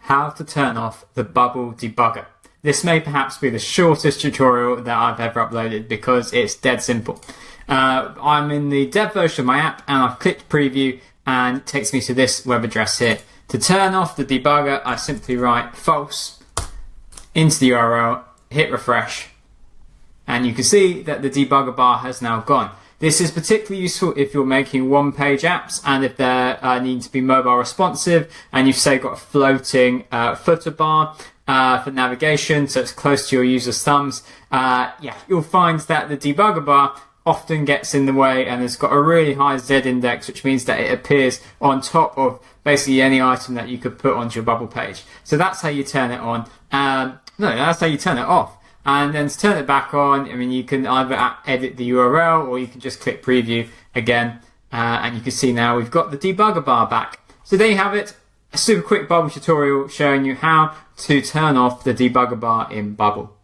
how to turn off the Bubble Debugger. This may perhaps be the shortest tutorial that I've ever uploaded because it's dead simple. I'm in the dev version of my app and I've clicked preview and it takes me to this web address here. To turn off the debugger, I simply write false into the URL, hit refresh, and you can see that the debugger bar has now gone. This is particularly useful if you're making one-page apps and if they need to be mobile responsive and you've, say, got a floating footer bar for navigation, so it's close to your user's thumbs. You'll find that the debugger bar often gets in the way and it's got a really high Z index, which means that it appears on top of basically any item that you could put onto your Bubble page. So that's how you turn it on. That's how you turn it off. And then to turn it back on, I mean, you can either edit the URL or you can just click preview again. And you can see now we've got the debugger bar back. So there you have it. A super quick Bubble tutorial showing you how to turn off the debugger bar in Bubble.